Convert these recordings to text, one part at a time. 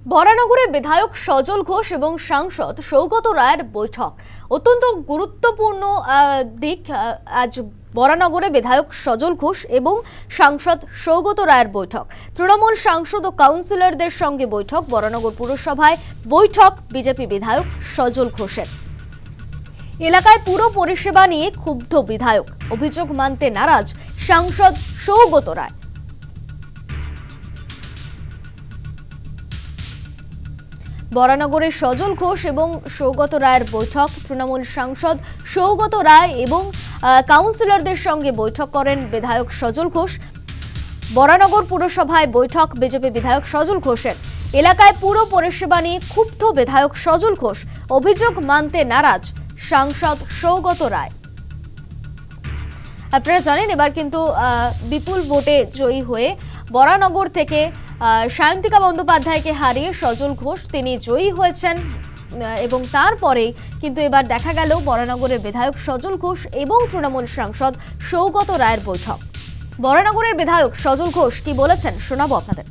বরানগরে বিধায়ক সজল ঘোষ এবং সাংসদ সৌগত রায়ের বৈঠক অত্যন্ত গুরুত্বপূর্ণ দিক। আজ বরানগরে বিধায়ক সজল ঘোষ এবং সাংসদ সৌগত রায়ের বৈঠক, তৃণমূল সাংসদ ও কাউন্সিলরদের সঙ্গে বৈঠক। বরানগর পুরসভায় বৈঠক বিজেপি বিধায়ক সজল ঘোষের। এলাকায় পুরো পরিষেবা নিয়ে ক্ষুব্ধ বিধায়ক, অভিযোগ মানতে নারাজ সাংসদ সৌগত রায়। বরানগরে সজল ঘোষ এবং সৌগত রায়ের বৈঠক। তৃণমূল সাংসদ সৌগত রায় এবং কাউন্সিলরদের সঙ্গে বৈঠক করেন বিধায়ক সজল ঘোষ। বরানগর পুরসভায় বৈঠক বিজেপি বিধায়ক সজল ঘোষের। এলাকায় পুরো পরিষেবা নিয়ে ক্ষুব্ধ বিধায়ক সজল ঘোষ, অভিযোগ মানতে নারাজ সাংসদ সৌগত রায়। আপনারা জানেন এবার কিন্তু বিপুল ভোটে জয়ী হয়ে বরানগর থেকে সায়ন্তিকা বন্দ্যোপাধ্যায়কে হারিয়ে সজল ঘোষ তিনি জয়ী হয়েছেন এবং তারপরে কিন্তু এবার দেখা গেল বরানগরের বিধায়ক সজল ঘোষ এবং তৃণমূল সাংসদ সৌগত রায়ের বৈঠক। বরানগরের বিধায়ক সজল ঘোষ কি বলেছেন শোনাবো আপনাদের।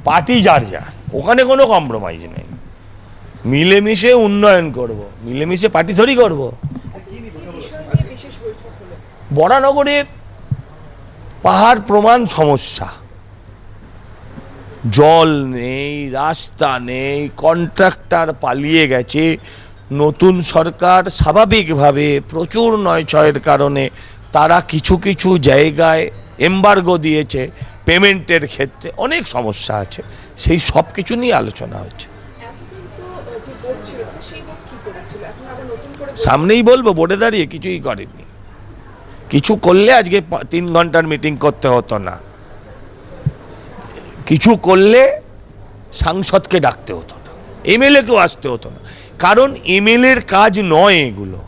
পার্টি যার যার, ওখানে কোনো কম্প্রোমাইজ নেই। মিলেমিশে উন্নয়ন করব, মিলেমিশে পার্টি থরি করব। বরানগরের পাহাড় প্রমাণ সমস্যা, জল নেই, রাস্তা নেই, কন্ট্রাক্টর পালিয়ে গেছে। নতুন সরকার স্বাভাবিকভাবে প্রচুর নয়ছয়ের কারণে তারা কিছু কিছু জায়গায় এমবার্গো দিয়েছে, পেমেন্টের ক্ষেত্রে অনেক সমস্যা আছে। সেই সব কিছু নিয়ে আলোচনা হচ্ছে। সামনেই বলবো, বোর্ডে দাঁড়িয়ে কিছুই করেনি। কিছু করলে আজকে 3 ঘন্টার মিটিং করতে হতো না। কিছু করলে সাংসদকে ডাকতে হতো না, এমএলএ কেও আসতে হতো না, কারণ এমএলএর কাজ নয় এগুলো,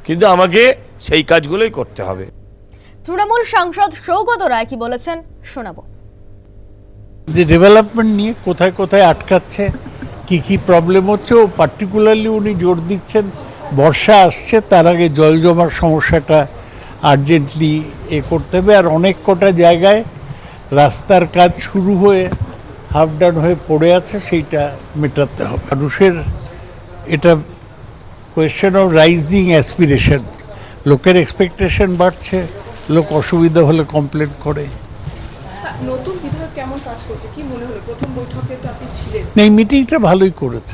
কিন্তু আমাকে সেই কাজগুলোই করতে হবে। তৃণমূল সাংসদ সৌগত রায় কি বলেছেন শোনাবো। যে ডেভেলপমেন্ট নিয়ে কোথায় কোথায় আটকাচ্ছে, কি কি প্রবলেম হচ্ছে, ও পার্টিকুলারলি উনি জোর দিচ্ছেন বর্ষা আসছে, তার আগে জল জমার সমস্যাটা আর্জেন্টলি করতে হবে। আর অনেক কটা জায়গায় রাস্তার কাজ শুরু হয়ে হাফ ডান হয়ে পড়ে আছে, সেইটা মেটাতে হবে। মানুষের এটা কোয়েশ্চেন অফ রাইজিং অ্যাসপিরেশন, লোকের এক্সপেকটেশন বাড়ছে, লোক অসুবিধা হলে কমপ্লেন করে। নতুন বিধায়ক কেমন কাজ করছে কি মনে হলো? প্রথম বৈঠকে তো আপনি ছিলেন। এই মিটিংটা ভালোই করেছে।